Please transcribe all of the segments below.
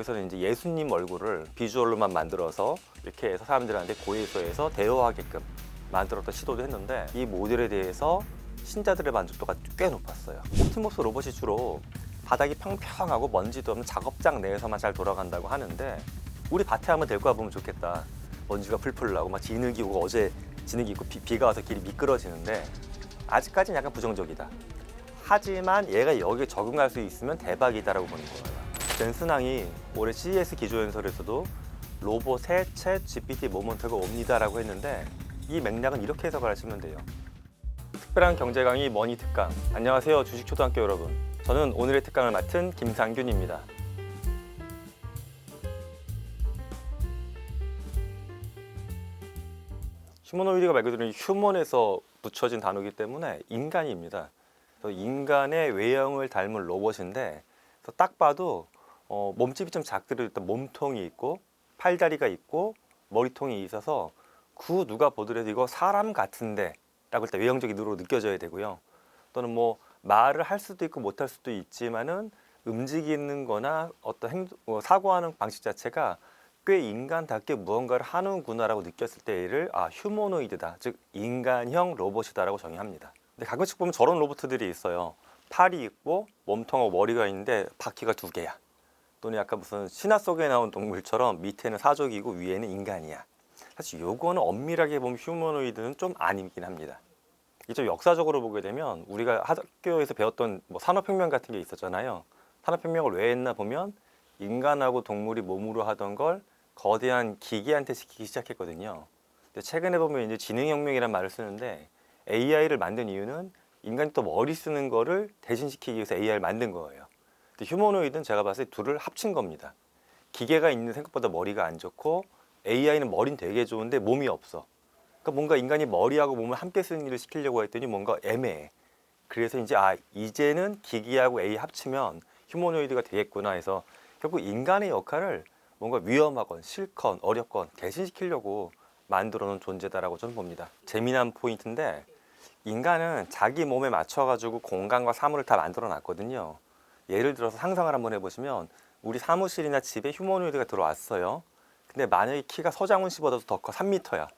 거기서는 이제 예수님 얼굴을 비주얼로만 만들어서 이렇게 해서 사람들한테 고해소해서 대여하게끔 만들었던 시도도 했는데 이 모델에 대해서 신자들의 만족도가 꽤 높았어요. 옵티머스 로봇이 주로 바닥이 평평하고 먼지도 없는 작업장 내에서만 잘 돌아간다고 하는데 우리 밭에 한번 데리고 와보면 좋겠다. 먼지가 풀풀 나고 막 진흙이 오고 어제 진흙이 있고 비가 와서 길이 미끄러지는데 아직까지는 약간 부정적이다. 하지만 얘가 여기에 적응할 수 있으면 대박이다라고 보는 거예요. 젠 스낭이 올해 CES 기조연설에서도 로봇의 챗 GPT 모먼트가 옵니다라고 했는데 이 맥락은 이렇게 해석을 하시면 돼요. 특별한 경제 강의 머니 특강. 안녕하세요, 주식초등학교 여러분. 저는 오늘의 특강을 맡은 김상균입니다. 휴머노이드가 말 그대로 휴먼에서 붙여진 단어이기 때문에 인간입니다. 그래서 인간의 외형을 닮은 로봇인데 딱 봐도 몸집이 좀 작더라도 일단 몸통이 있고 팔다리가 있고 머리통이 있어서 그 누가 보더라도 이거 사람 같은데 라고 일단 외형적으로 느껴져야 되고요. 또는 뭐 말을 할 수도 있고 못할 수도 있지만은 움직이는 거나 어떤 사고하는 방식 자체가 꽤 인간답게 무언가를 하는구나라고 느꼈을 때 얘를 휴머노이드다, 즉 인간형 로봇이다라고 정의합니다. 근데 가끔씩 보면 저런 로봇들이 있어요. 팔이 있고 몸통하고 머리가 있는데 바퀴가 2개야. 또는 약간 무슨 신화 속에 나온 동물처럼 밑에는 사족이고 위에는 인간이야. 사실 요거는 엄밀하게 보면 휴머노이드는 좀 아니긴 합니다. 이게 좀 역사적으로 보게 되면 우리가 학교에서 배웠던 뭐 산업혁명 같은 게 있었잖아요. 산업혁명을 왜 했나 보면 인간하고 동물이 몸으로 하던 걸 거대한 기계한테 시키기 시작했거든요. 근데 최근에 보면 이제 지능혁명이라는 말을 쓰는데 AI를 만든 이유는 인간이 또 머리 쓰는 거를 대신시키기 위해서 AI를 만든 거예요. 근데 휴머노이드는 제가 봤을 때 둘을 합친 겁니다. 기계가 있는 생각보다 머리가 안 좋고 AI는 머리는 되게 좋은데 몸이 없어. 그러니까 뭔가 인간이 머리하고 몸을 함께 쓰는 일을 시키려고 했더니 뭔가 애매해. 그래서 이제는 기계하고 AI 합치면 휴머노이드가 되겠구나 해서 결국 인간의 역할을 뭔가 위험하건 싫건 어렵건 대신시키려고 만들어 놓은 존재다라고 저는 봅니다. 재미난 포인트인데 인간은 자기 몸에 맞춰가지고 공간과 사물을 다 만들어 놨거든요. 예를 들어서 상상을 한번 해보시면 우리 사무실이나 집에 휴머노이드가 들어왔어요. 근데 만약에 키가 서장훈 씨보다도 더 커, 3m야.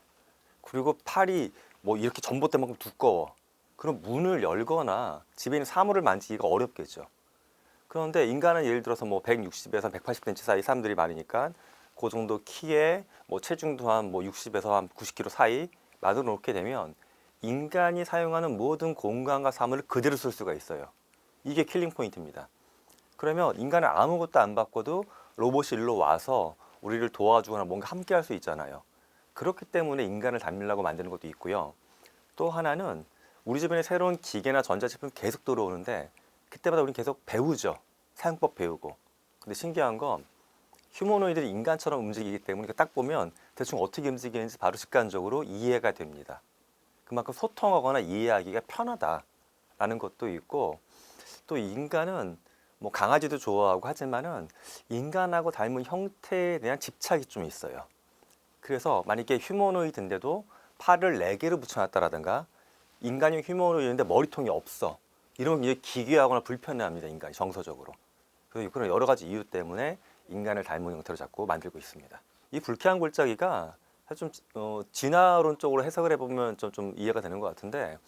그리고 팔이 뭐 이렇게 전봇대만큼 두꺼워. 그럼 문을 열거나 집에 있는 사물을 만지기가 어렵겠죠. 그런데 인간은 예를 들어서 뭐 160에서 180cm 사이 사람들이 많으니까 그 정도 키에 뭐 체중도 한 뭐 60에서 한 90kg 사이 만들어 놓게 되면 인간이 사용하는 모든 공간과 사물을 그대로 쓸 수가 있어요. 이게 킬링 포인트입니다. 그러면 인간은 아무것도 안 바꿔도 로봇이 일로 와서 우리를 도와주거나 뭔가 함께 할 수 있잖아요. 그렇기 때문에 인간을 닮으려고 만드는 것도 있고요. 또 하나는 우리 주변에 새로운 기계나 전자제품이 계속 들어오는데 그때마다 우리는 계속 배우죠. 사용법 배우고. 근데 신기한 건 휴머노이드들이 인간처럼 움직이기 때문에 딱 보면 대충 어떻게 움직이는지 바로 직관적으로 이해가 됩니다. 그만큼 소통하거나 이해하기가 편하다라는 것도 있고, 또 인간은 뭐 강아지도 좋아하고 하지만은 인간하고 닮은 형태에 대한 집착이 좀 있어요. 그래서 만약에 휴머노이드인데도 팔을 4개로 붙여놨다라든가 인간형 휴머노이드인데 머리통이 없어. 이러면 이게 기괴하거나 불편해합니다. 인간이 정서적으로. 그래서 그런 여러 가지 이유 때문에 인간을 닮은 형태로 자꾸 만들고 있습니다. 이 불쾌한 골짜기가 사실 좀 진화론적으로 해석을 해보면 좀 이해가 되는 것 같은데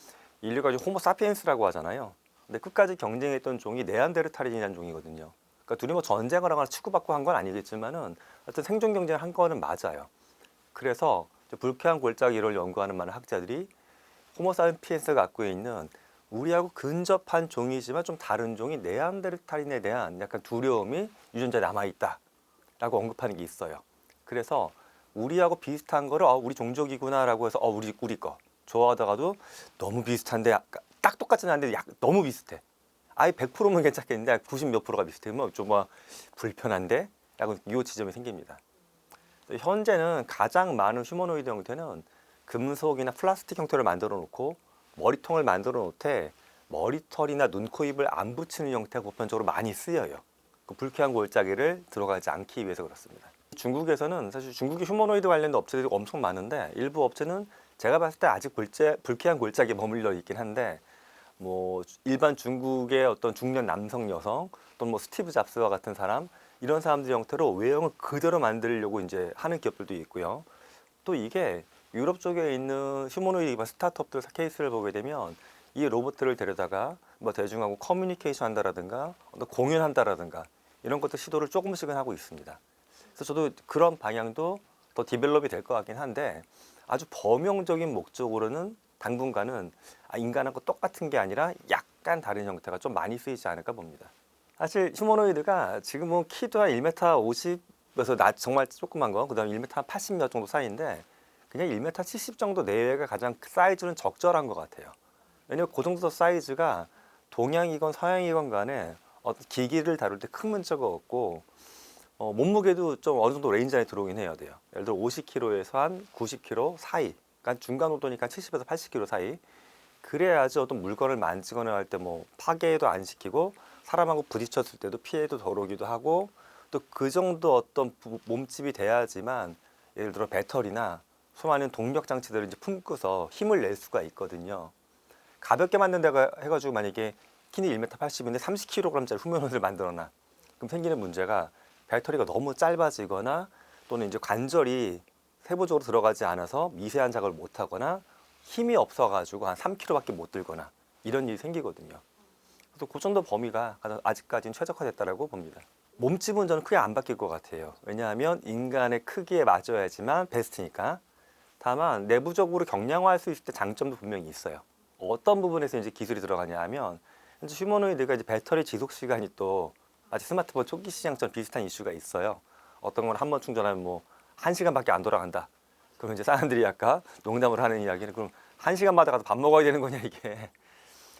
인류가 지금 호모 사피엔스라고 하잖아요. 근데 끝까지 경쟁했던 종이 네안데르탈인이라는 종이거든요. 그러니까 둘이 뭐 전쟁을 하거나 치고받고 한 건 아니겠지만은 하여튼 생존 경쟁을 한 거는 맞아요. 그래서 불쾌한 골짜기를 연구하는 많은 학자들이 호모 사피엔스가 갖고 있는 우리하고 근접한 종이지만 좀 다른 종이 네안데르탈인에 대한 약간 두려움이 유전자에 남아있다 라고 언급하는 게 있어요. 그래서 우리하고 비슷한 거를 우리 종족이구나 라고 해서 우리 거 좋아하다가도 너무 비슷한데 딱 똑같진 않은데 너무 비슷해. 아예 100%면 괜찮겠는데 90 몇 프로가 비슷하면 좀 불편한데? 라고 이 지점이 생깁니다. 현재는 가장 많은 휴머노이드 형태는 금속이나 플라스틱 형태를 만들어 놓고 머리통을 만들어 놓되 머리털이나 눈, 코, 입을 안 붙이는 형태가 보편적으로 많이 쓰여요. 그 불쾌한 골짜기를 들어가지 않기 위해서 그렇습니다. 중국에서는 사실 중국의 휴머노이드 관련된 업체들이 엄청 많은데 일부 업체는 제가 봤을 때 아직 불쾌한 골짜기에 머물러 있긴 한데 뭐 일반 중국의 어떤 중년 남성 여성 또는 뭐 스티브 잡스와 같은 사람 이런 사람들 형태로 외형을 그대로 만들려고 이제 하는 기업들도 있고요. 또 이게 유럽 쪽에 있는 휴머노이드 스타트업들 케이스를 보게 되면 이 로봇들을 데려다가 뭐 대중하고 커뮤니케이션 한다라든가 공연한다라든가 이런 것들 시도를 조금씩은 하고 있습니다. 그래서 저도 그런 방향도 더 디벨롭이 될 것 같긴 한데 아주 범용적인 목적으로는 당분간은 인간하고 똑같은 게 아니라 약간 다른 형태가 좀 많이 쓰이지 않을까 봅니다. 사실 휴머노이드가 지금은 키도 한 1m 50에서 정말 조그만 거, 그다음 1m 80 몇 정도 사이인데 그냥 1m 70 정도 내외가 가장 사이즈는 적절한 것 같아요. 왜냐면 그 정도 사이즈가 동양이건 서양이건 간에 어떤 기기를 다룰 때 큰 문제가 없고 몸무게도 좀 어느 정도 레인지 안에 들어오긴 해야 돼요. 예를 들어 50kg에서 한 90kg 사이, 그러니까 중간 정도니까 70에서 80kg 사이. 그래야지 어떤 물건을 만지거나 할 때 뭐 파괴도 안 시키고 사람하고 부딪혔을 때도 피해도 덜 오기도 하고 또 그 정도 어떤 몸집이 돼야지만 예를 들어 배터리나 수많은 동력 장치들을 이제 품고서 힘을 낼 수가 있거든요. 가볍게 만든다고 해가지고 만약에 키는 1m 80인데 30kg짜리 후면을 만들어놔. 그럼 생기는 문제가 배터리가 너무 짧아지거나 또는 이제 관절이 세부적으로 들어가지 않아서 미세한 작업을 못 하거나 힘이 없어가지고 한 3kg밖에 못 들거나 이런 일이 생기거든요. 그래서 그 정도 범위가 아직까지는 최적화됐다고 봅니다. 몸집은 저는 크게 안 바뀔 것 같아요. 왜냐하면 인간의 크기에 맞춰야지만 베스트니까. 다만 내부적으로 경량화할 수 있을 때 장점도 분명히 있어요. 어떤 부분에서 이제 기술이 들어가냐 하면 현재 휴머노이드가 이제 배터리 지속 시간이 또 아직 스마트폰 초기 시장처럼 비슷한 이슈가 있어요. 어떤 건 한 번 충전하면 뭐 1시간밖에 안 돌아간다. 그럼 이제 사람들이 아까 농담을 하는 이야기는 그럼 1시간마다 가서 밥 먹어야 되는 거냐 이게.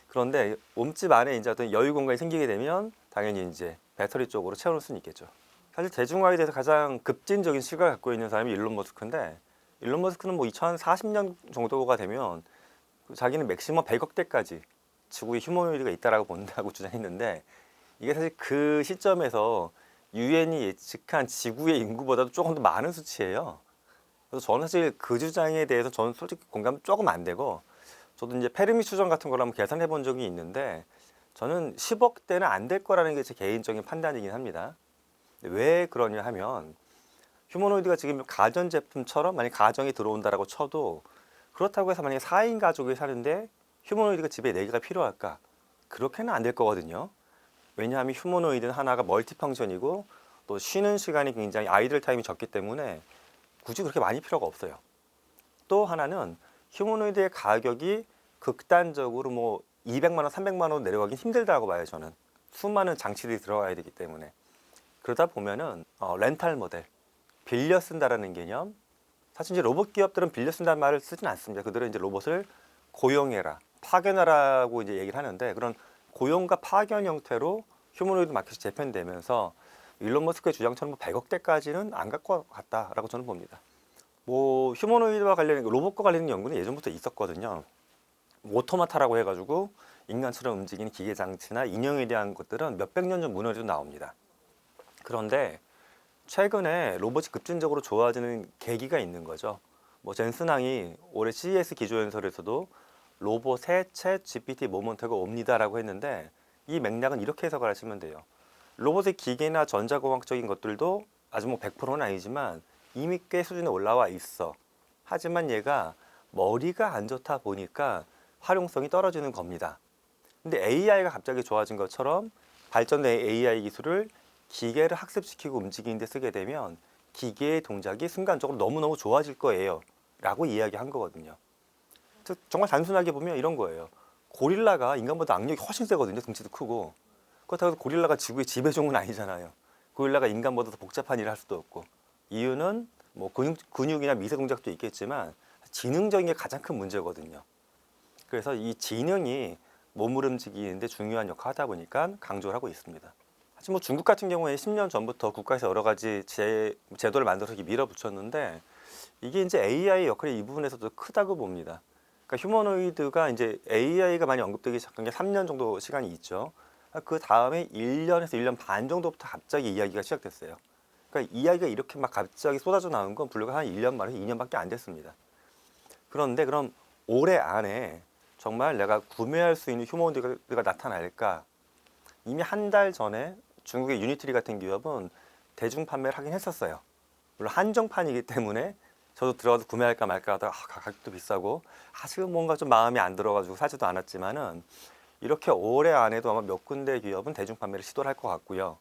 그런데 몸집 안에 이제 어떤 여유 공간이 생기게 되면 당연히 이제 배터리 쪽으로 채워놓을 수는 있겠죠. 사실 대중화에 대해서 가장 급진적인 시각을 갖고 있는 사람이 일론 머스크인데 일론 머스크는 뭐 2040년 정도가 되면 자기는 맥시멈 100억 대까지 지구에 휴머노이드가 있다라고 본다고 주장했는데 이게 사실 그 시점에서 유엔이 예측한 지구의 인구보다도 조금 더 많은 수치예요. 그래서 저는 사실 그 주장에 대해서 저는 솔직히 공감 조금 안 되고 저도 이제 페르미 추정 같은 걸 한번 계산해 본 적이 있는데 저는 10억 대는 안 될 거라는 게 제 개인적인 판단이긴 합니다. 왜 그러냐 하면 휴머노이드가 지금 가전제품처럼 만약 가정에 들어온다라고 쳐도 그렇다고 해서 만약에 4인 가족이 사는데 휴머노이드가 집에 4개가 필요할까? 그렇게는 안 될 거거든요. 왜냐하면 휴머노이드는 하나가 멀티펑션이고 또 쉬는 시간이 굉장히 아이들 타임이 적기 때문에 굳이 그렇게 많이 필요가 없어요. 또 하나는 휴머노이드의 가격이 극단적으로 뭐 200만 원, 300만 원 내려가긴 힘들다고 봐요, 저는. 수많은 장치들이 들어가야 되기 때문에. 그러다 보면은 렌탈 모델, 빌려 쓴다라는 개념. 사실 이제 로봇 기업들은 빌려 쓴다는 말을 쓰진 않습니다. 그들은 이제 로봇을 고용해라, 파견하라고 이제 얘기를 하는데 그런 고용과 파견 형태로 휴머노이드 마켓이 재편되면서 일론 머스크의 주장처럼 100억대까지는 안 갈 것 같다라고 저는 봅니다. 뭐 휴머노이드와 관련된 로봇과 관련된 연구는 예전부터 있었거든요. 오토마타라고 해가지고 인간처럼 움직이는 기계 장치나 인형에 대한 것들은 몇백 년 전 문헌에도 나옵니다. 그런데 최근에 로봇이 급진적으로 좋아지는 계기가 있는 거죠. 뭐 젠슨왕이 올해 CES 기조연설에서도 로봇의 챗 GPT 모먼트가 옵니다라고 했는데 이 맥락은 이렇게 해석을 하시면 돼요. 로봇의 기계나 전자공학적인 것들도 아직 뭐 100%는 아니지만 이미 꽤 수준에 올라와 있어. 하지만 얘가 머리가 안 좋다 보니까 활용성이 떨어지는 겁니다. 근데 AI가 갑자기 좋아진 것처럼 발전된 AI 기술을 기계를 학습시키고 움직이는 데 쓰게 되면 기계의 동작이 순간적으로 너무너무 좋아질 거예요 라고 이야기한 거거든요. 즉 정말 단순하게 보면 이런 거예요. 고릴라가 인간보다 악력이 훨씬 세거든요. 등치도 크고. 그렇다고 해서 고릴라가 지구의 지배종은 아니잖아요. 고릴라가 인간보다 더 복잡한 일을 할 수도 없고. 이유는 뭐 근육이나 미세 동작도 있겠지만 지능적인 게 가장 큰 문제거든요. 그래서 이 지능이 몸을 움직이는데 중요한 역할을 하다 보니까 강조를 하고 있습니다. 사실 뭐 중국 같은 경우에 10년 전부터 국가에서 여러 가지 제도를 만들어서 밀어붙였는데 이게 이제 AI 역할이 이 부분에서도 크다고 봅니다. 그러니까 휴머노이드가 이제 AI가 많이 언급되기 시작한 게 3년 정도 시간이 있죠. 그 다음에 1년에서 1년 반 정도부터 갑자기 이야기가 시작됐어요. 그러니까 이야기가 이렇게 막 갑자기 쏟아져 나온 건 불과 한 1년 말에서 2년밖에 안 됐습니다. 그런데 그럼 올해 안에 정말 내가 구매할 수 있는 휴머노이드가 나타날까? 이미 한 달 전에 중국의 유니트리 같은 기업은 대중 판매를 하긴 했었어요. 물론 한정판이기 때문에 저도 들어가서 구매할까 말까 하다가 가격도 비싸고 지금 뭔가 좀 마음이 안 들어가지고 사지도 않았지만은 이렇게 올해 안에도 아마 몇 군데 기업은 대중 판매를 시도를 할 것 같고요.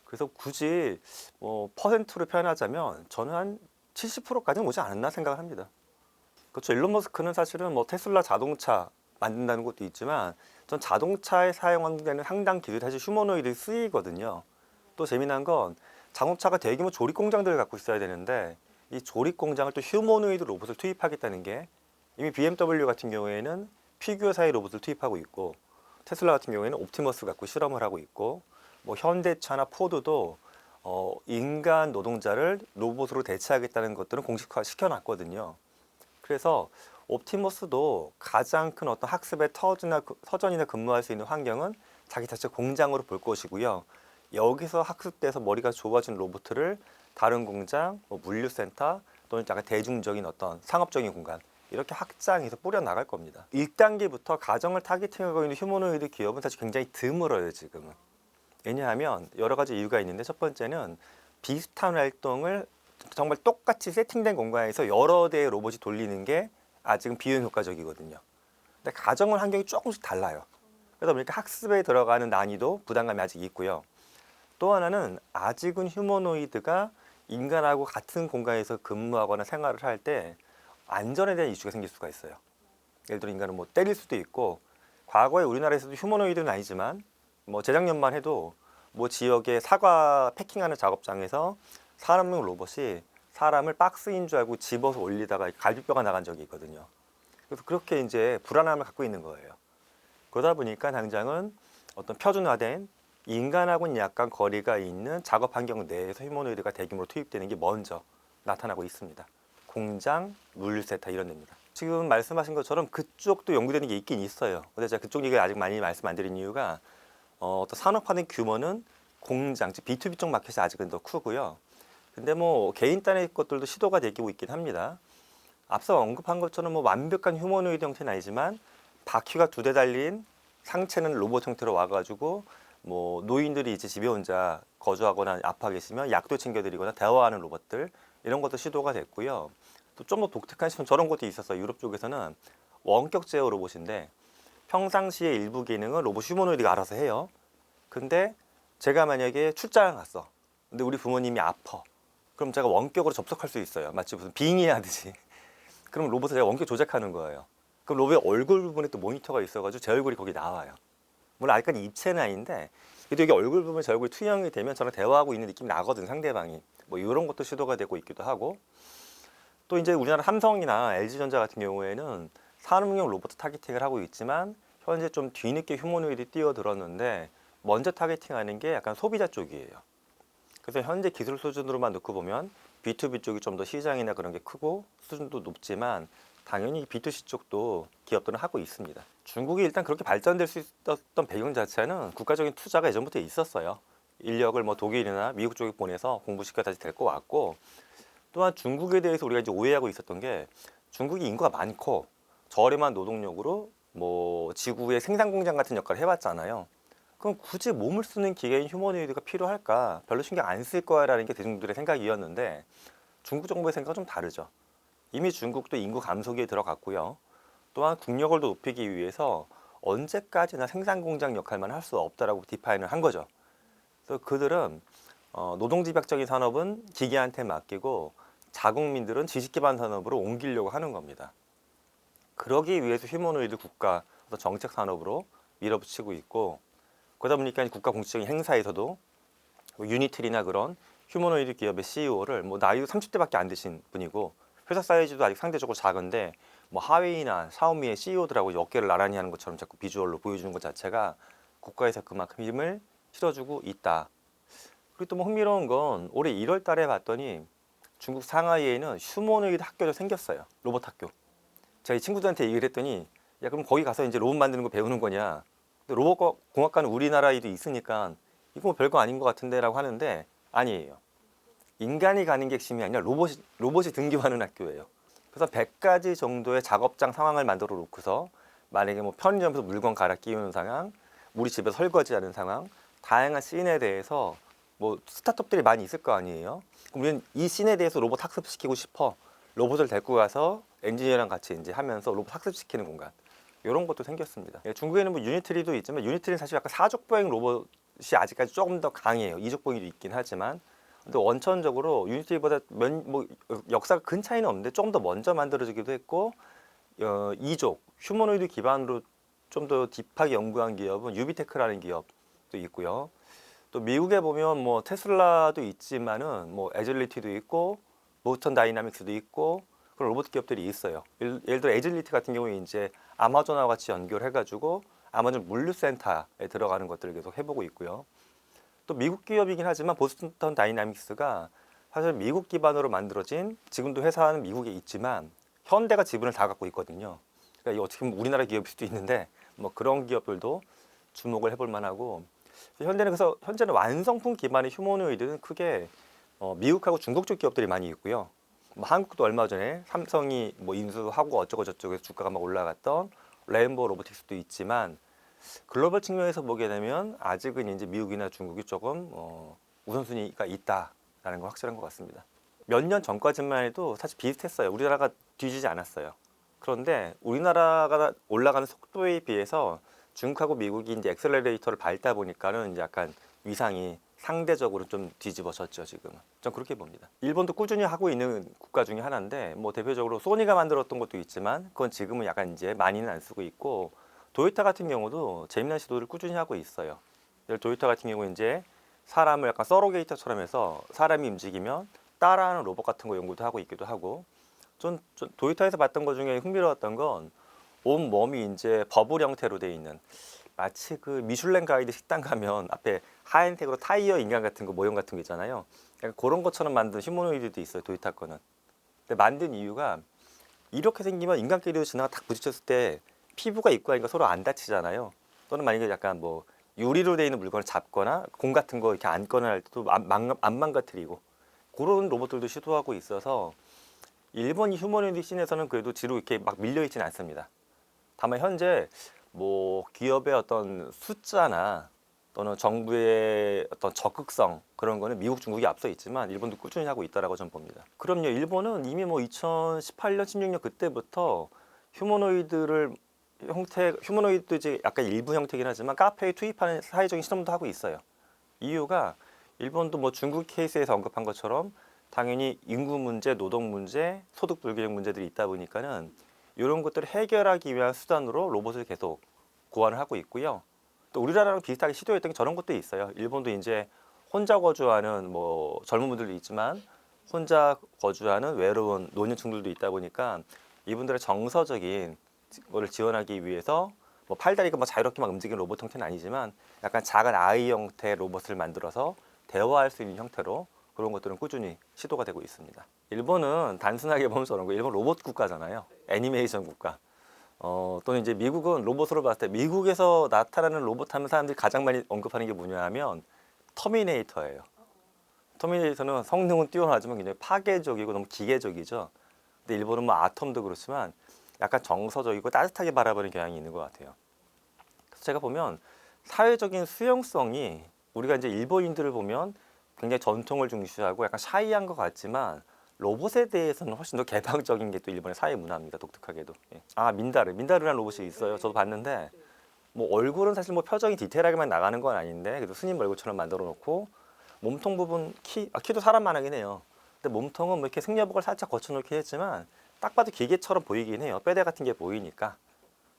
그래서 굳이 뭐 퍼센트로 표현하자면 저는 한 70%까지는 오지 않았나 생각을 합니다. 그렇죠. 일론 머스크는 사실은 뭐 테슬라 자동차 만든다는 것도 있지만 전 자동차에 사용되는 상당 기술이 사실 휴머노이드 쓰이거든요. 또 재미난 건 자동차가 대규모 조립 공장들을 갖고 있어야 되는데 이 조립 공장을 또 휴머노이드 로봇을 투입하겠다는 게 이미 BMW 같은 경우에는 피규어사의 로봇을 투입하고 있고 테슬라 같은 경우에는 옵티머스 갖고 실험을 하고 있고 뭐 현대차나 포드도 인간 노동자를 로봇으로 대체하겠다는 것들은 공식화 시켜놨거든요. 그래서 옵티머스도 가장 큰 어떤 학습의 터전이나 근무할 수 있는 환경은 자기 자체 공장으로 볼 것이고요. 여기서 학습돼서 머리가 좋아진 로봇을 다른 공장, 뭐 물류센터 또는 약간 대중적인 어떤 상업적인 공간 이렇게 확장해서 뿌려 나갈 겁니다. 1단계부터 가정을 타겟팅하고 있는 휴머노이드 기업은 사실 굉장히 드물어요 지금은. 왜냐하면 여러 가지 이유가 있는데 첫 번째는 비슷한 활동을 정말 똑같이 세팅된 공간에서 여러 대의 로봇이 돌리는 게 아직은 비용 효과적이거든요. 근데 가정은 환경이 조금씩 달라요. 그러다 보니까 학습에 들어가는 난이도, 부담감이 아직 있고요. 또 하나는 아직은 휴머노이드가 인간하고 같은 공간에서 근무하거나 생활을 할 때 안전에 대한 이슈가 생길 수가 있어요. 예를 들어 인간은 뭐 때릴 수도 있고 과거에 우리나라에서도 휴머노이드는 아니지만 뭐 재작년만 해도 뭐 지역의 사과 패킹하는 작업장에서 사람용 로봇이 사람을 박스인 줄 알고 집어서 올리다가 갈비뼈가 나간 적이 있거든요. 그래서 그렇게 이제 불안함을 갖고 있는 거예요. 그러다 보니까 당장은 어떤 표준화된 인간하고는 약간 거리가 있는 작업 환경 내에서 휴머노이드가 대규모로 투입되는 게 먼저 나타나고 있습니다. 공장, 물류센터 이런 데입니다. 지금 말씀하신 것처럼 그쪽도 연구되는 게 있긴 있어요. 근데 제가 그쪽 얘기를 아직 많이 말씀 안 드린 이유가 어떤 산업화된 규모는 공장, 즉 B2B 쪽 마켓이 아직은 더 크고요. 근데 뭐 개인 단위 것들도 시도가 되고 있긴 합니다. 앞서 언급한 것처럼 뭐 완벽한 휴머노이드 형태는 아니지만 바퀴가 2대 달린 상체는 로봇 형태로 와가지고 뭐 노인들이 이제 집에 혼자 거주하거나 아파 계시면 약도 챙겨드리거나 대화하는 로봇들 이런 것도 시도가 됐고요. 또 좀 더 독특한 시선 저런 것도 있었어요. 유럽 쪽에서는 원격 제어 로봇인데 평상시에 일부 기능은 로봇 휴머노이드가 알아서 해요. 근데 제가 만약에 출장을 갔어. 근데 우리 부모님이 아파. 그럼 제가 원격으로 접속할 수 있어요. 마치 무슨 빙의 하듯이. 그럼 로봇을 제가 원격 조작하는 거예요. 그럼 로봇의 얼굴 부분에 또 모니터가 있어가지고 제 얼굴이 거기 나와요. 물론 아직까지 입체는 아닌데 그래도 여기 얼굴 부분에 제 얼굴이 투영이 되면 저랑 대화하고 있는 느낌이 나거든 상대방이. 뭐 이런 것도 시도가 되고 있기도 하고 또 이제 우리나라 삼성이나 LG전자 같은 경우에는 산업용 로봇 타겟팅을 하고 있지만 현재 좀 뒤늦게 휴머노이드 뛰어들었는데 먼저 타겟팅하는 게 약간 소비자 쪽이에요. 그래서 현재 기술 수준으로만 놓고 보면 B2B 쪽이 좀 더 시장이나 그런 게 크고 수준도 높지만 당연히 B2C 쪽도 기업들은 하고 있습니다. 중국이 일단 그렇게 발전될 수 있었던 배경 자체는 국가적인 투자가 예전부터 있었어요. 인력을 뭐 독일이나 미국 쪽에 보내서 공부시켜 다시 데리고 왔고 또한 중국에 대해서 우리가 이제 오해하고 있었던 게 중국이 인구가 많고 저렴한 노동력으로 뭐 지구의 생산 공장 같은 역할을 해왔잖아요. 그럼 굳이 몸을 쓰는 기계인 휴머노이드가 필요할까? 별로 신경 안 쓸 거야라는 게 대중들의 생각이었는데 중국 정부의 생각은 좀 다르죠. 이미 중국도 인구 감소기에 들어갔고요. 또한 국력을 더 높이기 위해서 언제까지나 생산 공장 역할만 할 수 없다라고 디파인을 한 거죠. 그래서 그들은 노동집약적인 산업은 기계한테 맡기고 자국민들은 지식기반 산업으로 옮기려고 하는 겁니다. 그러기 위해서 휴머노이드 국가 정책 산업으로 밀어붙이고 있고 그러다 보니까 국가 공식적인 행사에서도 뭐 유니틀이나 그런 휴머노이드 기업의 CEO를 뭐 나이도 30대밖에 안 되신 분이고 회사 사이즈도 아직 상대적으로 작은데 뭐 하웨이나 샤오미의 CEO들하고 어깨를 나란히 하는 것처럼 자꾸 비주얼로 보여주는 것 자체가 국가에서 그만큼 힘을 실어주고 있다. 그리고 또 뭐 흥미로운 건 올해 1월 달에 봤더니 중국 상하이에는 휴머노이드 학교도 생겼어요. 로봇 학교. 제가 이 친구들한테 얘기를 했더니 야 그럼 거기 가서 이제 로봇 만드는 거 배우는 거냐. 근데 로봇 공학과는 우리나라에도 있으니까 이거 뭐 별거 아닌 것 같은데 라고 하는데 아니에요. 인간이 가는 게 핵심이 아니라 로봇이 등교하는 학교예요. 그래서 100가지 정도의 작업장 상황을 만들어 놓고서 만약에 뭐 편의점에서 물건 갈아 끼우는 상황, 우리 집에서 설거지하는 상황, 다양한 씬에 대해서 뭐 스타트업들이 많이 있을 거 아니에요. 그럼 우리는 이 씬에 대해서 로봇 학습시키고 싶어. 로봇을 데리고 가서 엔지니어랑 같이 이제 하면서 로봇 학습시키는 공간. 이런 것도 생겼습니다. 예, 중국에는 뭐 유니트리도 있지만 유니트리는 사실 약간 사족보행 로봇이 아직까지 조금 더 강해요. 이족보행도 있긴 하지만. 근데 원천적으로 유니트리보다 뭐 역사가 큰 차이는 없는데 조금 더 먼저 만들어지기도 했고 이족 휴머노이드 기반으로 좀 더 딥하게 연구한 기업은 유비테크라는 기업도 있고요. 또 미국에 보면 뭐 테슬라도 있지만은 뭐 애질리티도 있고 모턴 다이나믹스도 있고 그런 로봇 기업들이 있어요. 예를 들어 애질리티 같은 경우에 이제 아마존하고 같이 연결해가지고 아마존 물류센터에 들어가는 것들을 계속 해보고 있고요. 또 미국 기업이긴 하지만 보스턴 다이나믹스가 사실 미국 기반으로 만들어진 지금도 회사는 미국에 있지만 현대가 지분을 다 갖고 있거든요. 그러니까 이게 어떻게 보면 우리나라 기업일 수도 있는데 뭐 그런 기업들도 주목을 해볼 만하고 현재는 완성품 기반의 휴머노이드는 크게 미국하고 중국 쪽 기업들이 많이 있고요. 뭐 한국도 얼마 전에 삼성이 뭐 인수하고 어쩌고 저쩌고 해서 주가가 막 올라갔던 레인보우 로보틱스도 있지만 글로벌 측면에서 보게 되면 아직은 이제 미국이나 중국이 조금 우선순위가 있다라는 건 확실한 것 같습니다. 몇 년 전까지만 해도 사실 비슷했어요. 우리나라가 뒤지지 않았어요. 그런데 우리나라가 올라가는 속도에 비해서 중국하고 미국이 이제 엑셀러레이터를 밟다 보니까는 이제 약간 위상이 상대적으로 좀 뒤집어졌죠, 지금은. 전 그렇게 봅니다. 일본도 꾸준히 하고 있는 국가 중에 하나인데 뭐 대표적으로 소니가 만들었던 것도 있지만 그건 지금은 약간 이제 많이는 안 쓰고 있고 도요타 같은 경우도 재미난 시도를 꾸준히 하고 있어요. 도요타 같은 경우 이제 사람을 약간 서로게이터처럼 해서 사람이 움직이면 따라하는 로봇 같은 거 연구도 하고 있기도 하고 전 도요타에서 봤던 것 중에 흥미로웠던 건 온 몸이 이제 버블 형태로 되어 있는 마치 그 미슐랭 가이드 식당 가면 앞에 하얀색으로 타이어 인간 같은 거 모형 같은 거 있잖아요. 약간 그런 것처럼 만든 휴머노이드도 있어요. 도요타 거는. 근데 만든 이유가 이렇게 생기면 인간끼리도 지나가 딱 부딪혔을 때 피부가 있고 하니까 서로 안 다치잖아요. 또는 만약에 약간 뭐 유리로 되어 있는 물건을 잡거나 공 같은 거 이렇게 안거나 할 때도 안 망가뜨리고 그런 로봇들도 시도하고 있어서 일본 휴머노이드 씬에서는 그래도 뒤로 이렇게 막 밀려 있지는 않습니다. 다만 현재 뭐 기업의 어떤 숫자나 또는 정부의 어떤 적극성 그런 거는 미국, 중국이 앞서 있지만 일본도 꾸준히 하고 있다라고 저는 봅니다. 그럼요, 일본은 이미 뭐 2018년, 16년 그때부터 휴머노이드 이제 약간 일부 형태긴 하지만 카페에 투입하는 사회적인 실험도 하고 있어요. 이유가 일본도 뭐 중국 케이스에서 언급한 것처럼 당연히 인구 문제, 노동 문제, 소득 불균형 문제들이 있다 보니까는 이런 것들을 해결하기 위한 수단으로 로봇을 계속 고안을 하고 있고요. 또 우리나라랑 비슷하게 시도했던 게 저런 것도 있어요. 일본도 이제 혼자 거주하는 뭐 젊은 분들도 있지만 혼자 거주하는 외로운 노년층들도 있다 보니까 이분들의 정서적인 거를 지원하기 위해서 뭐 팔다리가 뭐 자유롭게 막 움직이는 로봇 형태는 아니지만 약간 작은 아이 형태의 로봇을 만들어서 대화할 수 있는 형태로 그런 것들은 꾸준히 시도가 되고 있습니다. 일본은 단순하게 보면 저런 거 일본 로봇 국가잖아요. 애니메이션 국가. 또는 이제 미국은 로봇으로 봤을 때 미국에서 나타나는 로봇 하면 사람들이 가장 많이 언급하는 게 뭐냐 하면 터미네이터예요. 터미네이터는 성능은 뛰어나지만 굉장히 파괴적이고 너무 기계적이죠. 근데 일본은 뭐 아톰도 그렇지만 약간 정서적이고 따뜻하게 바라보는 경향이 있는 것 같아요. 그래서 제가 보면 사회적인 수용성이 우리가 이제 일본인들을 보면 굉장히 전통을 중시하고 약간 샤이한 것 같지만 로봇에 대해서는 훨씬 더 개방적인 게 또 일본의 사회 문화입니다. 독특하게도. 예. 아 민다르라는 로봇이 있어요. 저도 봤는데 뭐 얼굴은 사실 뭐 표정이 디테일하게만 나가는 건 아닌데 그래도 스님 얼굴처럼 만들어 놓고 몸통 부분 키도 사람만하긴 해요. 근데 몸통은 뭐 이렇게 승려복을 살짝 거쳐놓긴 했지만 딱 봐도 기계처럼 보이긴 해요. 뼈대 같은 게 보이니까.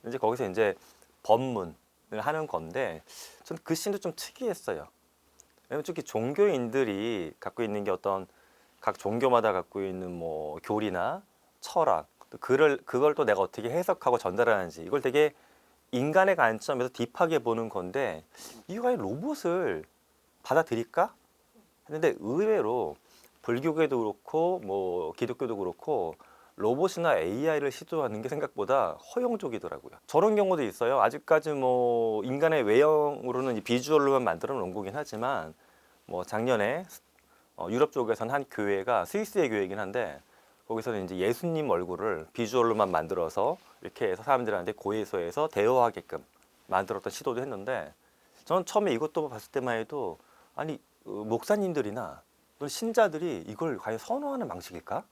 이제 거기서 이제 법문을 하는 건데 전 그 씬도 좀 특이했어요. 왜냐면 특히 종교인들이 갖고 있는 게 어떤 각 종교마다 갖고 있는 뭐 교리나 철학, 또 그걸 또 내가 어떻게 해석하고 전달하는지 이걸 되게 인간의 관점에서 딥하게 보는 건데 이거 아예 로봇을 받아들일까? 했는데 의외로 불교계도 그렇고 뭐 기독교도 그렇고 로봇이나 AI를 시도하는 게 생각보다 허용적이더라고요. 저런 경우도 있어요. 아직까지 뭐 인간의 외형으로는 이 비주얼로만 만들어 놓은 거긴 하지만 뭐 작년에 유럽 쪽에서는 한 교회가 스위스의 교회이긴 한데 거기서는 이제 예수님 얼굴을 비주얼로만 만들어서 이렇게 해서 사람들한테 고해소해서 대화하게끔 만들었던 시도도 했는데 저는 처음에 이것도 봤을 때만 해도 아니 목사님들이나 또는 신자들이 이걸 과연 선호하는 방식일까?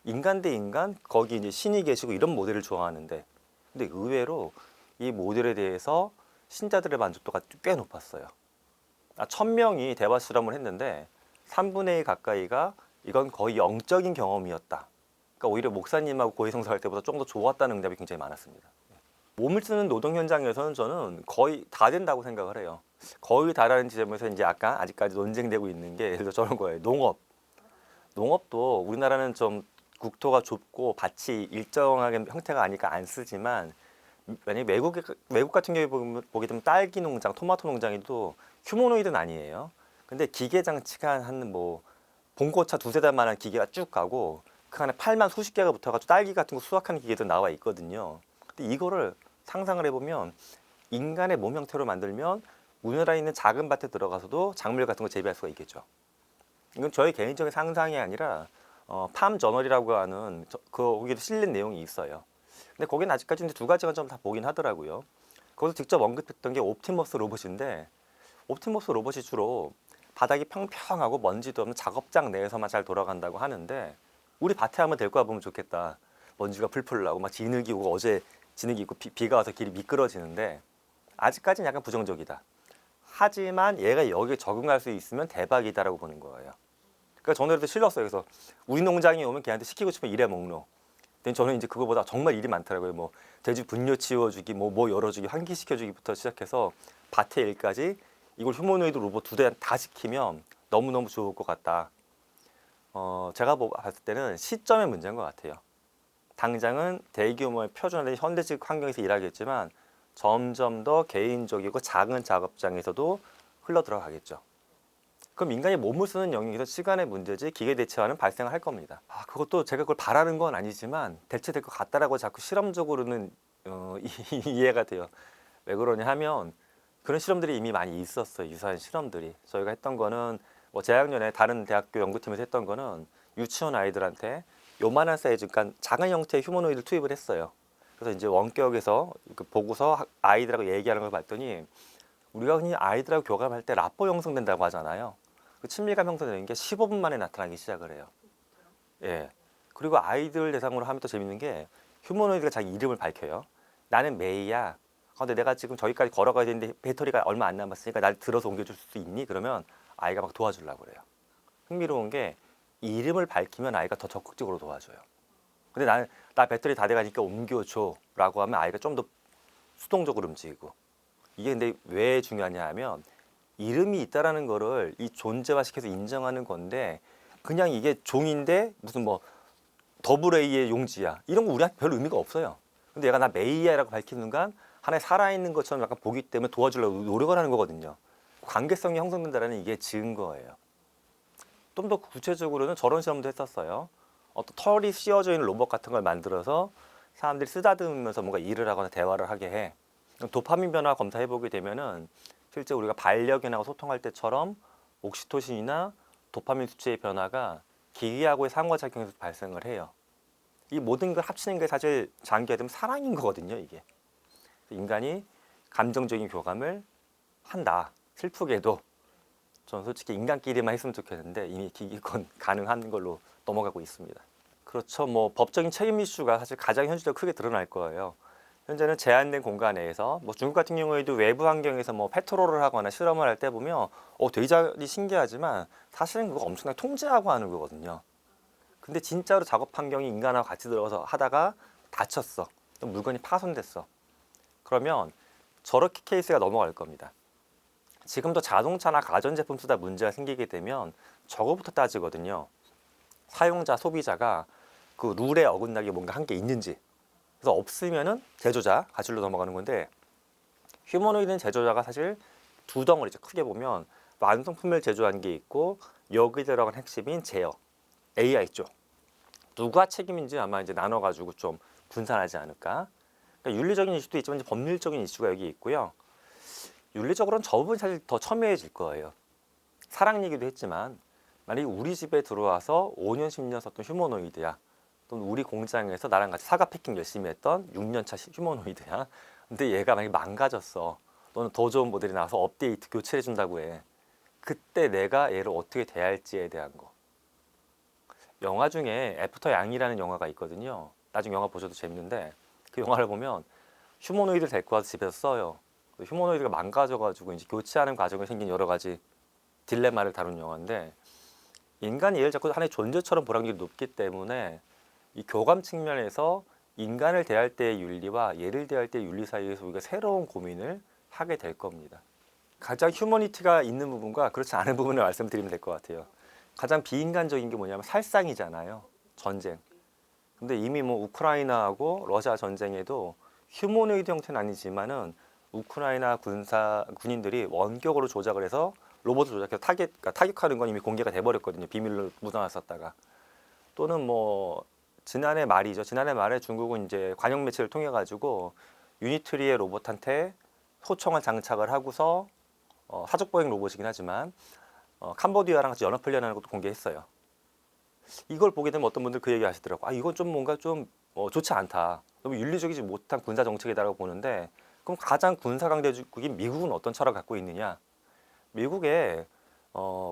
인간 대 인간, 거기 이제 신이 계시고 이런 모델을 좋아하는데, 근데 의외로 이 모델에 대해서 신자들의 만족도가 꽤 높았어요. 1000명이 대화 실험을 했는데 3분의 1 가까이가 이건 거의 영적인 경험이었다. 그러니까 오히려 목사님하고 고해성사할 때보다 좀 더 좋았다는 응답이 굉장히 많았습니다. 몸을 쓰는 노동 현장에서는 저는 거의 다 된다고 생각을 해요. 거의 다라는 지점에서 이제 아까 아직까지 논쟁되고 있는 게 예를 들어 저런 거예요. 농업. 농업도 우리나라는 좀 국토가 좁고 밭이 일정하게 형태가 아니까 안 쓰지만 만약에 외국 같은 경우에 보게 되면 딸기 농장, 토마토 농장에도 휴머노이드는 아니에요. 근데 기계 장치가 한 뭐 봉고차 두세 대만한 기계가 쭉 가고 그 안에 팔만 수십 개가 붙어가지고 딸기 같은 거 수확하는 기계도 나와 있거든요. 근데 이거를 상상을 해보면 인간의 몸 형태로 만들면 우리나라에 있는 작은 밭에 들어가서도 작물 같은 거 재배할 수가 있겠죠. 이건 저의 개인적인 상상이 아니라 팜 저널이라고 하는 거기도 실린 내용이 있어요. 근데 거기는 아직까지 두 가지가 좀 다 보긴 하더라고요. 거기서 직접 언급했던 게 옵티머스 로봇인데 옵티머스 로봇이 주로 바닥이 평평하고 먼지도 없는 작업장 내에서만 잘 돌아간다고 하는데 우리 밭에 한번 데리고 와보면 좋겠다. 먼지가 풀풀 나고 막 진흙이 오고 어제 진흙이 있고 비가 와서 길이 미끄러지는데 아직까지는 약간 부정적이다. 하지만 얘가 여기에 적응할 수 있으면 대박이다라고 보는 거예요. 그러니까 저는 실렀어요. 그래서 우리 농장에 오면 걔한테 시키고 싶으면 일해 목록. 근데 저는 이제 그거보다 정말 일이 많더라고요. 뭐 돼지 분뇨 치워주기, 뭐 열어주기, 환기시켜주기부터 시작해서 밭의 일까지 이걸 휴머노이드 로봇 두 대 다 시키면 너무너무 좋을 것 같다. 제가 봤을 때는 시점의 문제인 것 같아요. 당장은 대규모의 표준화된 현대식 환경에서 일하겠지만 점점 더 개인적이고 작은 작업장에서도 흘러 들어가겠죠. 그럼 인간이 몸을 쓰는 영역에서 시간의 문제지 기계 대체화는 발생을 할 겁니다. 그것도 제가 그걸 바라는 건 아니지만 대체될 것 같다라고 자꾸 실험적으로는 이해가 돼요. 왜 그러냐 하면 그런 실험들이 이미 많이 있었어요. 유사한 실험들이. 저희가 했던 거는 뭐 재학년에 다른 대학교 연구팀에서 했던 거는 유치원 아이들한테 요만한 사이즈, 그러니까 작은 형태의 휴머노이드를 투입을 했어요. 그래서 이제 원격에서 보고서 아이들하고 얘기하는 걸 봤더니 우리가 흔히 아이들하고 교감할 때 라포 형성된다고 하잖아요. 그 친밀감 형성되는 게 15분 만에 나타나기 시작을 해요. 예. 그리고 아이들 대상으로 하면 또 재밌는 게 휴머노이드가 자기 이름을 밝혀요. 나는 메이야. 근데 내가 지금 저기까지 걸어가야 되는데 배터리가 얼마 안 남았으니까 날 들어서 옮겨줄 수 있니? 그러면 아이가 막 도와주려고 그래요. 흥미로운 게 이름을 밝히면 아이가 더 적극적으로 도와줘요. 근데 나 배터리 다 돼가니까 옮겨줘 라고 하면 아이가 좀 더 수동적으로 움직이고. 이게 근데 왜 중요하냐 하면 이름이 있다라는 거를 이 존재화시켜서 인정하는 건데 그냥 이게 종인데 무슨 뭐 더블 A의 용지야 이런 거 우리한테 별 의미가 없어요. 근데 얘가 나 메이야라고 밝히는 순간 하나의 살아있는 것처럼 약간 보기 때문에 도와주려고 노력을 하는 거거든요. 관계성이 형성된다는 이게 증거예요. 좀 더 구체적으로는 저런 실험도 했었어요. 어떤 털이 씌워져 있는 로봇 같은 걸 만들어서 사람들이 쓰다듬으면서 뭔가 일을 하거나 대화를 하게 해. 도파민 변화 검사해보게 되면은 실제 우리가 반려견하고 소통할 때처럼 옥시토신이나 도파민 수치의 변화가 기계하고의 상호작용에서 발생을 해요. 이 모든 걸 합치는 게 사실 장기화되면 사랑인 거거든요, 이게. 인간이 감정적인 교감을 한다. 슬프게도 저는 솔직히 인간끼리만 했으면 좋겠는데 이미 기기권 가능한 걸로 넘어가고 있습니다. 그렇죠. 뭐 법적인 책임 이슈가 사실 가장 현실적으로 크게 드러날 거예요. 현재는 제한된 공간 내에서 뭐 중국 같은 경우에도 외부 환경에서 뭐 페트롤을 하거나 실험을 할 때 보면 되게 신기하지만 사실은 그거 엄청나게 통제하고 하는 거거든요. 근데 진짜로 작업 환경이 인간하고 같이 들어가서 하다가 다쳤어. 물건이 파손됐어. 그러면 저렇게 케이스가 넘어갈 겁니다. 지금도 자동차나 가전제품 쓰다 문제가 생기게 되면 저거부터 따지거든요. 사용자, 소비자가 그 룰에 어긋나게 뭔가 한 게 있는지. 그래서 없으면은 제조자, 가출로 넘어가는 건데 휴머노이드는 제조자가 사실 두 덩어리죠. 크게 보면 완성품을 제조한 게 있고 여기 들어간 핵심인 제어, AI 쪽. 누가 책임인지 아마 이제 나눠가지고 좀 분산하지 않을까. 그러니까 윤리적인 이슈도 있지만 이제 법률적인 이슈가 여기 있고요. 윤리적으로는 저 부분이 사실 더 첨예해질 거예요. 사랑 얘기도 했지만 만약에 우리 집에 들어와서 5년, 10년 썼던 휴머노이드야. 또는 우리 공장에서 나랑 같이 사과 패킹 열심히 했던 6년차 휴머노이드야. 근데 얘가 만약에 망가졌어. 너는 더 좋은 모델이 나와서 업데이트 교체해 준다고 해. 그때 내가 얘를 어떻게 대할지에 대한 거. 영화 중에 애프터 양이라는 영화가 있거든요. 나중에 영화 보셔도 재밌는데 그 영화를 보면 휴머노이드를 데리고 와서 집에서 써요. 휴머노이드가 망가져가지고 이제 교체하는 과정에 생긴 여러 가지 딜레마를 다룬 영화인데 인간이 얘를 자꾸 하나의 존재처럼 볼 확률이 높기 때문에 이 교감 측면에서 인간을 대할 때의 윤리와 얘를 대할 때의 윤리 사이에서 우리가 새로운 고민을 하게 될 겁니다. 가장 휴머니티가 있는 부분과 그렇지 않은 부분을 말씀드리면 될 것 같아요. 가장 비인간적인 게 뭐냐면 살상이잖아요. 전쟁. 근데 이미 뭐 우크라이나하고 러시아 전쟁에도 휴머노이드 형태는 아니지만은 우크라이나 군인들이 원격으로 조작을 해서 로봇을 조작해서 타격하는 건 이미 공개가 돼버렸거든요. 비밀로 묻어놨었다가. 또는 뭐 지난해 말이죠. 지난해 말에 중국은 이제 관영 매체를 통해 가지고 유니트리의 로봇한테 소총을 장착을 하고서 사족 보행 로봇이긴 하지만 캄보디아랑 같이 연합 훈련하는 것도 공개했어요. 이걸 보게 되면 어떤 분들 그 얘기 하시더라고. 아 이건 좀 뭔가 좀 좋지 않다. 너무 윤리적이지 못한 군사 정책이다라고 보는데 그럼 가장 군사 강대국인 미국은 어떤 철학을 갖고 있느냐? 미국에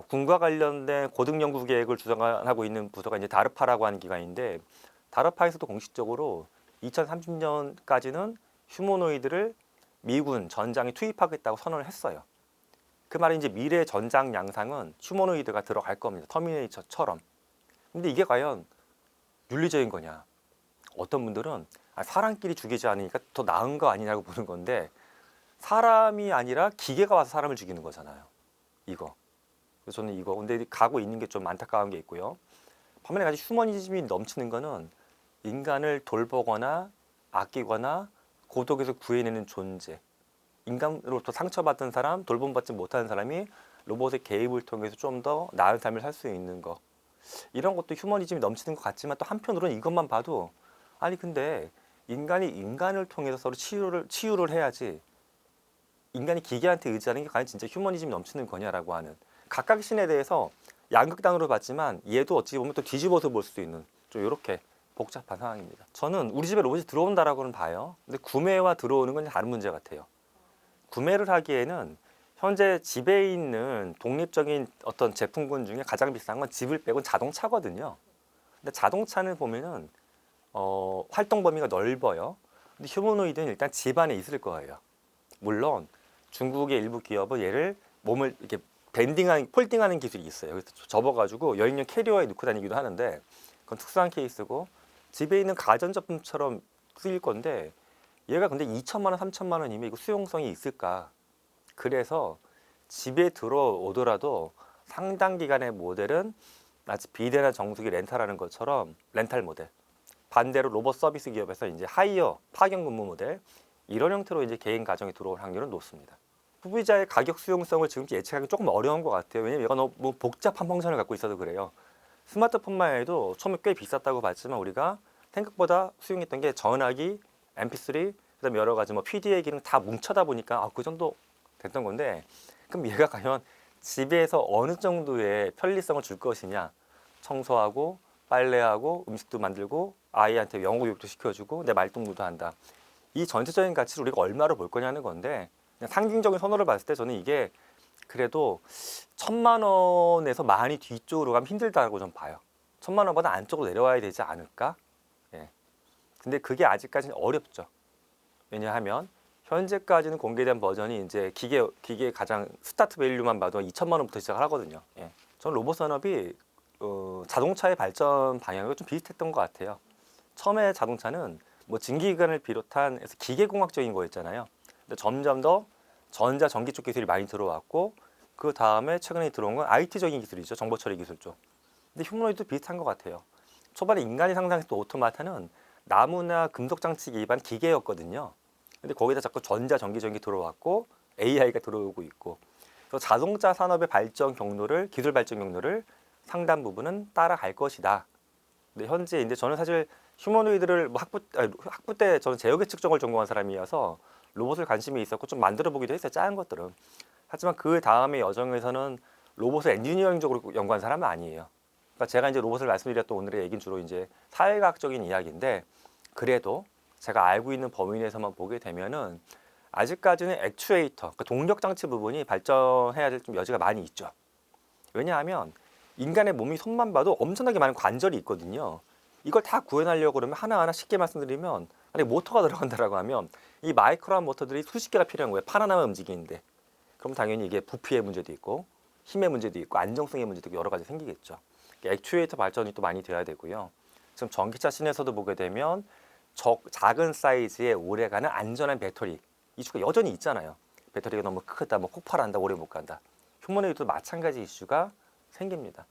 군과 관련된 고등 연구 계획을 주관하고 있는 부서가 이제 다르파라고 하는 기관인데 다르파에서도 공식적으로 2030년까지는 휴머노이드를 미군 전장에 투입하겠다고 선언을 했어요. 그 말은 이제 미래 전장 양상은 휴머노이드가 들어갈 겁니다. 터미네이터처럼. 근데 이게 과연 윤리적인 거냐? 어떤 분들은 사람끼리 죽이지 않으니까 더 나은 거 아니냐고 보는 건데 사람이 아니라 기계가 와서 사람을 죽이는 거잖아요. 이거. 그래서 저는 이거 근데 가고 있는 게 좀 안타까운 게 있고요. 반면에 같이 휴머니즘이 넘치는 거는 인간을 돌보거나 아끼거나 고독에서 구해내는 존재. 인간으로부터 상처받은 사람, 돌봄받지 못하는 사람이 로봇의 개입을 통해서 좀 더 나은 삶을 살 수 있는 거. 이런 것도 휴머니즘이 넘치는 것 같지만 또 한편으로는 이것만 봐도 아니 근데 인간이 인간을 통해서 서로 치유를 해야지 인간이 기계한테 의지하는 게 과연 진짜 휴머니즘이 넘치는 거냐라고 하는 각각의 신에 대해서 양극단으로 봤지만 얘도 어찌 보면 또 뒤집어서 볼 수도 있는 좀 이렇게 복잡한 상황입니다. 저는 우리 집에 로봇이 들어온다라고는 봐요. 근데 구매와 들어오는 건 다른 문제 같아요. 구매를 하기에는 현재 집에 있는 독립적인 어떤 제품군 중에 가장 비싼 건 집을 빼곤 자동차거든요. 근데 자동차는 보면은 활동 범위가 넓어요. 근데 휴머노이드는 일단 집 안에 있을 거예요. 물론 중국의 일부 기업은 얘를 몸을 이렇게 폴딩하는 기술이 있어요. 그래서 접어가지고 여행용 캐리어에 넣고 다니기도 하는데 그건 특수한 케이스고 집에 있는 가전제품처럼 쓰일 건데 얘가 근데 2천만 원, 3천만 원이면 이거 수용성이 있을까? 그래서 집에 들어오더라도 상당 기간의 모델은 마치 비대나 정수기 렌탈하는 것처럼 렌탈 모델. 반대로 로봇 서비스 기업에서 이제 하이어 파견 근무 모델 이런 형태로 이제 개인 가정에 들어올 확률은 높습니다. 소비자의 가격 수용성을 지금 예측하기 조금 어려운 것 같아요. 왜냐면 얘가 너무 복잡한 펑션을 갖고 있어서 그래요. 스마트폰만 해도 처음에 꽤 비쌌다고 봤지만 우리가 생각보다 수용했던 게 전화기, MP3, 그다음에 여러 가지 뭐 PDA 기능 다 뭉쳐다 보니까 그 정도 됐던 건데 그럼 얘가 과연 집에서 어느 정도의 편리성을 줄 것이냐? 청소하고 빨래하고 음식도 만들고 아이한테 영어 교육도 시켜주고 내 말동무도 한다. 이 전체적인 가치를 우리가 얼마로 볼 거냐는 건데 그냥 상징적인 선호를 봤을 때 저는 이게 그래도 1,000만 원에서 많이 뒤쪽으로 가면 힘들다고 좀 봐요. 1,000만 원보다 안쪽으로 내려와야 되지 않을까? 예. 근데 그게 아직까지는 어렵죠. 왜냐하면 현재까지는 공개된 버전이 이제 기계 가장 스타트 밸류만 봐도 2천만 원부터 시작을 하거든요. 예. 저는 로봇 산업이 자동차의 발전 방향과 좀 비슷했던 것 같아요. 처음에 자동차는 뭐 증기기관을 비롯한 기계공학적인 거였잖아요. 근데 점점 더 전자 전기 쪽 기술이 많이 들어왔고 그 다음에 최근에 들어온 건 IT적인 기술이죠. 정보 처리 기술 쪽. 근데 휴머노이드도 비슷한 것 같아요. 초반에 인간이 상상했던 오토마타는 나무나 금속 장치 기반 기계였거든요. 근데 거기다 자꾸 전자 전기 들어왔고 AI가 들어오고 있고 그래서 자동차 산업의 발전 경로를 기술 발전 경로를 상당 부분은 따라갈 것이다. 근데 현재 이제 저는 사실 휴머노이드를 뭐 학부 때 저는 제어계 측정을 전공한 사람이어서 로봇을 관심이 있었고 좀 만들어 보기도 했어요. 작은 것들은. 하지만 그 다음의 여정에서는 로봇을 엔지니어링적으로 연구한 사람은 아니에요. 그러니까 제가 이제 로봇을 말씀드렸던 오늘의 얘기는 주로 이제 사회과학적인 이야기인데 그래도 제가 알고 있는 범위 내에서만 보게 되면은 아직까지는 액추에이터, 그러니까 동력 장치 부분이 발전해야 될 좀 여지가 많이 있죠. 왜냐하면 인간의 몸이 손만 봐도 엄청나게 많은 관절이 있거든요. 이걸 다 구현하려고 그러면 하나하나 쉽게 말씀드리면 아니 모터가 들어간다라고 하면 이 마이크로한 모터들이 수십 개가 필요한 거예요. 팔 하나만 움직이는데. 그럼 당연히 이게 부피의 문제도 있고 힘의 문제도 있고 안정성의 문제도 있고 여러 가지 생기겠죠. 액추에이터 발전이 또 많이 돼야 되고요. 지금 전기차 씬에서도 보게 되면 작은 사이즈의 오래가는 안전한 배터리 이슈가 여전히 있잖아요. 배터리가 너무 크다, 뭐 폭발한다, 오래 못 간다. 휴머노이드도 마찬가지 이슈가 생깁니다.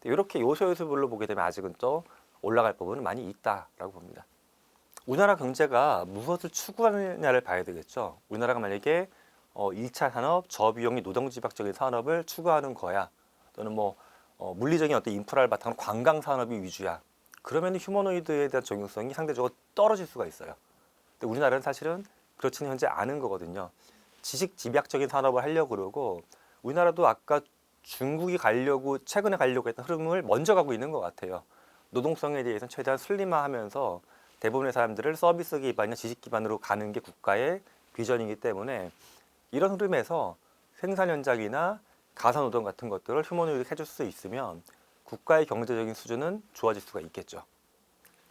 이렇게 요소요소별로 보게 되면 아직은 또 올라갈 부분은 많이 있다라고 봅니다. 우리나라 경제가 무엇을 추구하느냐를 봐야 되겠죠. 우리나라가 만약에 1차 산업, 저비용이 노동집약적인 산업을 추구하는 거야. 또는 뭐 물리적인 어떤 인프라를 바탕으로 관광 산업이 위주야. 그러면 휴머노이드에 대한 적용성이 상대적으로 떨어질 수가 있어요. 근데 우리나라는 사실은 그렇지는 현재 않은 거거든요. 지식 집약적인 산업을 하려고 그러고 우리나라도 아까 중국이 최근에 가려고 했던 흐름을 먼저 가고 있는 것 같아요. 노동성에 대해서는 최대한 슬림화하면서 대부분의 사람들을 서비스 기반이나 지식 기반으로 가는 게 국가의 비전이기 때문에 이런 흐름에서 생산 현장이나 가사노동 같은 것들을 휴머노이드가 해줄 수 있으면 국가의 경제적인 수준은 좋아질 수가 있겠죠.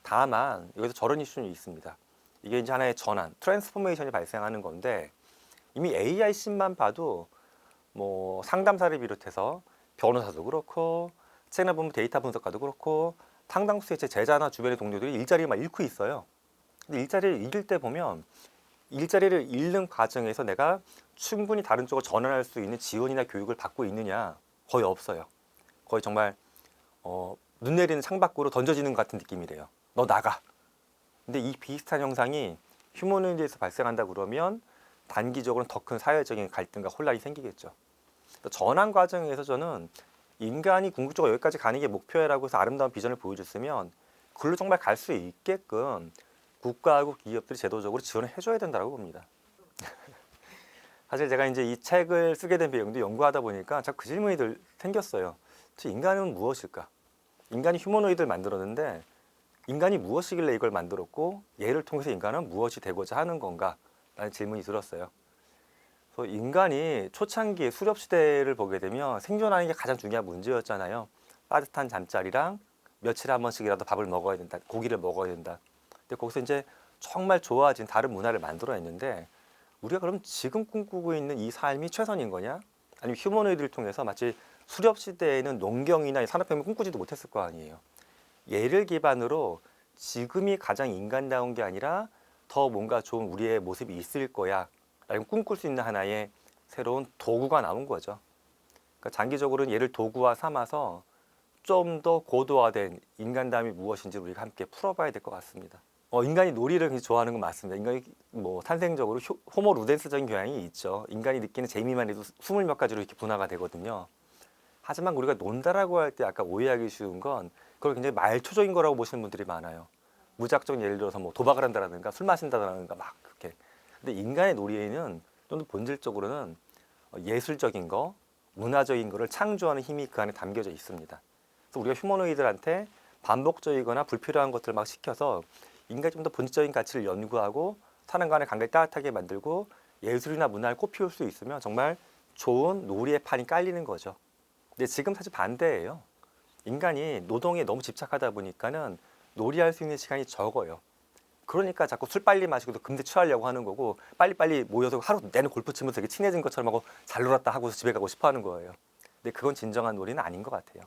다만 여기서 저런 이슈는 있습니다. 이게 이제 하나의 전환, 트랜스포메이션이 발생하는 건데 이미 AI 씬만 봐도 뭐 상담사를 비롯해서 변호사도 그렇고 채널 보면 데이터 분석가도 그렇고 상당수의 제 제자나 주변의 동료들이 일자리를 막 잃고 있어요. 근데 일자리를 잃을 때 보면 일자리를 잃는 과정에서 내가 충분히 다른 쪽으로 전환할 수 있는 지원이나 교육을 받고 있느냐 거의 없어요. 거의 정말 눈 내리는 창밖으로 던져지는 것 같은 느낌이래요. 너 나가. 근데 이 비슷한 현상이 휴머노이드에서 발생한다 그러면 단기적으로는 더 큰 사회적인 갈등과 혼란이 생기겠죠. 전환 과정에서 저는 인간이 궁극적으로 여기까지 가는 게 목표라고 해서 아름다운 비전을 보여줬으면 그걸로 정말 갈 수 있게끔 국가하고 기업들이 제도적으로 지원을 해줘야 된다고 봅니다. 사실 제가 이제 이 책을 쓰게 된 배경도 연구하다 보니까 자꾸 그 질문이 생겼어요. 인간은 무엇일까? 인간이 휴머노이드를 만들었는데 인간이 무엇이길래 이걸 만들었고 얘를 통해서 인간은 무엇이 되고자 하는 건가? 라는 질문이 들었어요. 그래서 인간이 초창기의 수렵시대를 보게 되면 생존하는 게 가장 중요한 문제였잖아요. 따뜻한 잠자리랑 며칠에 한 번씩이라도 밥을 먹어야 된다. 고기를 먹어야 된다. 근데 거기서 이제 정말 좋아진 다른 문화를 만들어냈는데 우리가 그럼 지금 꿈꾸고 있는 이 삶이 최선인 거냐? 아니면 휴머노이드를 통해서 마치 수렵시대에는 농경이나 산업혁명을 꿈꾸지도 못했을 거 아니에요. 얘를 기반으로 지금이 가장 인간다운 게 아니라 더 뭔가 좋은 우리의 모습이 있을 거야 라는 꿈꿀 수 있는 하나의 새로운 도구가 나온 거죠. 그러니까 장기적으로는 얘를 도구화 삼아서 좀 더 고도화된 인간다움이 무엇인지 우리가 함께 풀어봐야 될 것 같습니다. 인간이 놀이를 굉장히 좋아하는 건 맞습니다. 인간이 뭐 탄생적으로 호모 루덴스적인 경향이 있죠. 인간이 느끼는 재미만 해도 20몇 가지로 이렇게 분화가 되거든요. 하지만 우리가 논다라고 할 때 아까 오해하기 쉬운 건 그걸 굉장히 말초적인 거라고 보시는 분들이 많아요. 무작정 예를 들어서 뭐 도박을 한다라든가 술 마신다라든가 막 그렇게. 근데 인간의 놀이에는 좀 더 본질적으로는 예술적인 거, 문화적인 거를 창조하는 힘이 그 안에 담겨져 있습니다. 그래서 우리가 휴머노이드한테 반복적이거나 불필요한 것들을 막 시켜서 인간이 좀 더 본질적인 가치를 연구하고 사람간의 관계를 따뜻하게 만들고 예술이나 문화를 꽃피울 수 있으면 정말 좋은 놀이의 판이 깔리는 거죠. 근데 지금 사실 반대예요. 인간이 노동에 너무 집착하다 보니까는 놀이할 수 있는 시간이 적어요. 그러니까 자꾸 술 빨리 마시고도 금세 취하려고 하는 거고 빨리빨리 모여서 하루 내내 골프 치면서 되게 친해진 것처럼 하고 잘 놀았다 하고서 집에 가고 싶어 하는 거예요. 근데 그건 진정한 놀이는 아닌 것 같아요.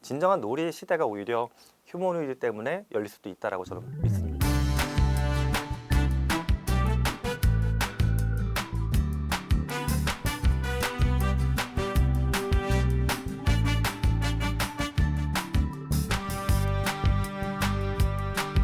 진정한 놀이의 시대가 오히려 휴머노이드 때문에 열릴 수도 있다라고 저는 믿습니다.